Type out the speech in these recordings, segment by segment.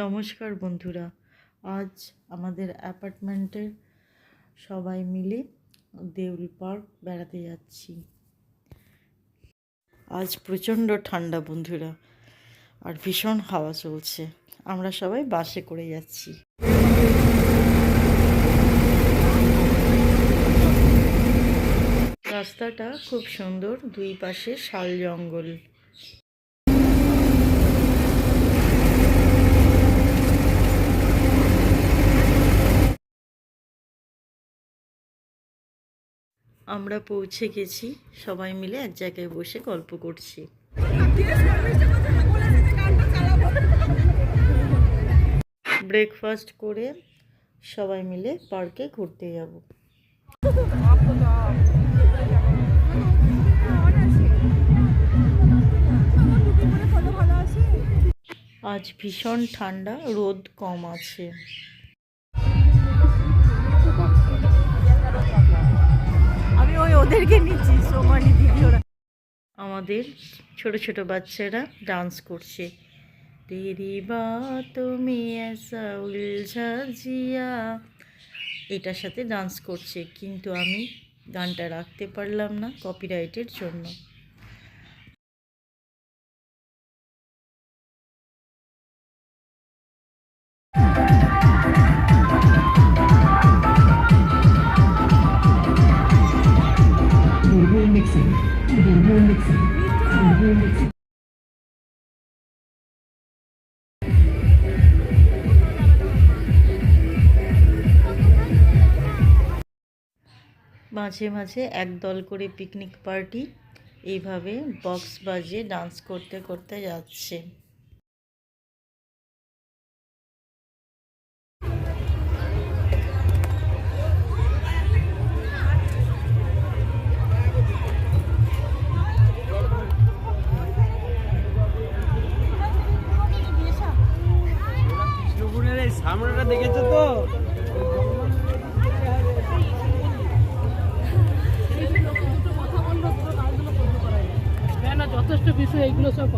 নমস্কার বন্ধুরা, আজ আমাদের অ্যাপার্টমেন্টের সবাই মিলে দেউল পার্ক বেড়াতে যাচ্ছি। আজ প্রচণ্ড ঠান্ডা বন্ধুরা, আর ভীষণ হাওয়া চলছে। আমরা সবাই বাসে করে যাচ্ছি। রাস্তাটা খুব সুন্দর, দুই পাশে শাল জঙ্গল। আমরা পৌঁছে গেছি, সবাই মিলে এক জায়গায় বসে গল্প করছি। ব্রেকফাস্ট করে সবাই মিলে পার্কে ঘুরতে যাব। আজ ভীষণ ঠান্ডা, রোদ কম আছে। আমি ওদেরকে নিচ্ছি, সোমানি দিদি ওরা। আমাদের ছোট ছোট বাচ্চারা ডান্স করছে। তেরি বাতোं में ऐसा उलझा जिया, এটার সাথে ডান্স করছে, কিন্তু আমি গানটা রাখতে পারলাম না কপিরাইটের জন্য। মাঝে মাঝে একদল করে পিকনিক পার্টি এইভাবে বক্স বাজিয়ে ডান্স করতে করতে যাচ্ছে। সামনেটা দেখেছো তো? যথেষ্ট বিষয় এইগুলো সব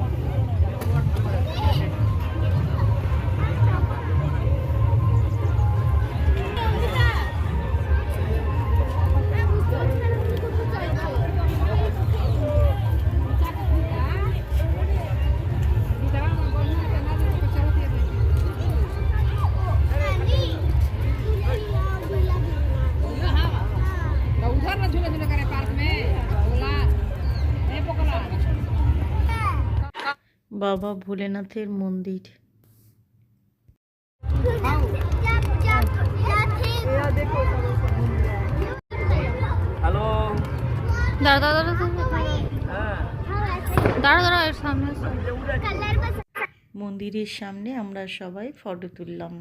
বাবা ভোলেনাথের মন্দির। হ্যালো, দাঁড়া এর সামনে। মন্দিরের সামনে আমরা সবাই ফটো তুললাম।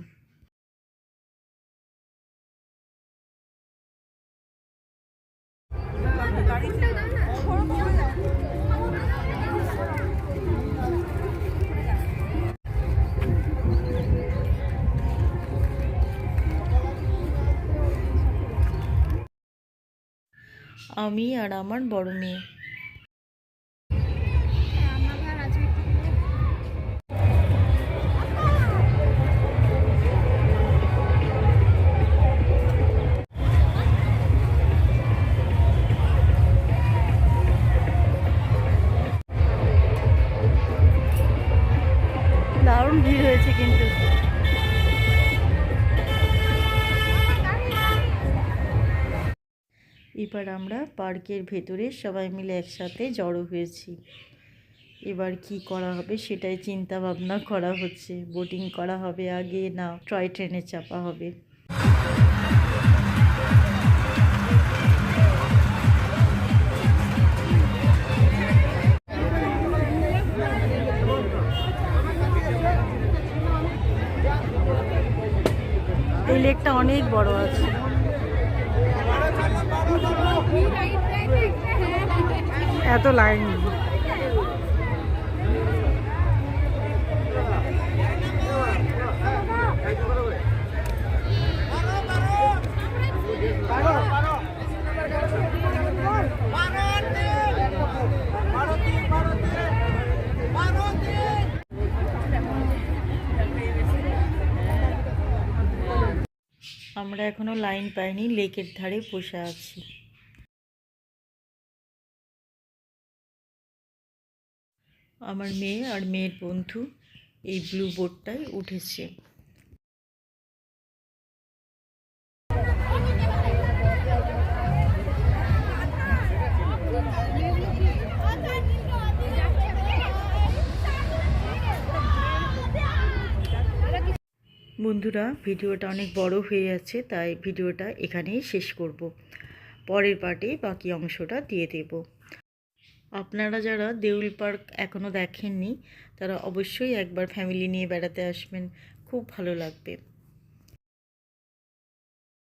আমি আর আমার বড় মেয়ে। দারুণ ভিড় হয়েছে কিন্তু। এবার আমরা পার্কের ভেতরে সবাই মিলে একসাথে জড়ো হয়েছি। এবার কি করা হবে সেটাই চিন্তা ভাবনা করা হচ্ছে। বোটিং করা হবে আগে, না টয় ট্রেনে চাপা হবে। এই লেকটা অনেক বড় আছে। এত লাইন। আমরা এখনো লাইন পাইনি, লেকের ধারে বসে আছি। আমার মেয়ে আর মেয়ের বন্ধু এই ব্লু বোটটায় উঠেছে। বন্ধুরা, ভিডিওটা অনেক বড় হয়ে যাচ্ছে, তাই ভিডিওটা এখানেই শেষ করব। পরের পার্টে বাকি অংশটা দিয়ে দেব। আপনারা যারা দেউল পার্ক এখনও দেখেননি, তারা অবশ্যই একবার ফ্যামিলি নিয়ে বেড়াতে আসবেন, খুব ভালো লাগবে।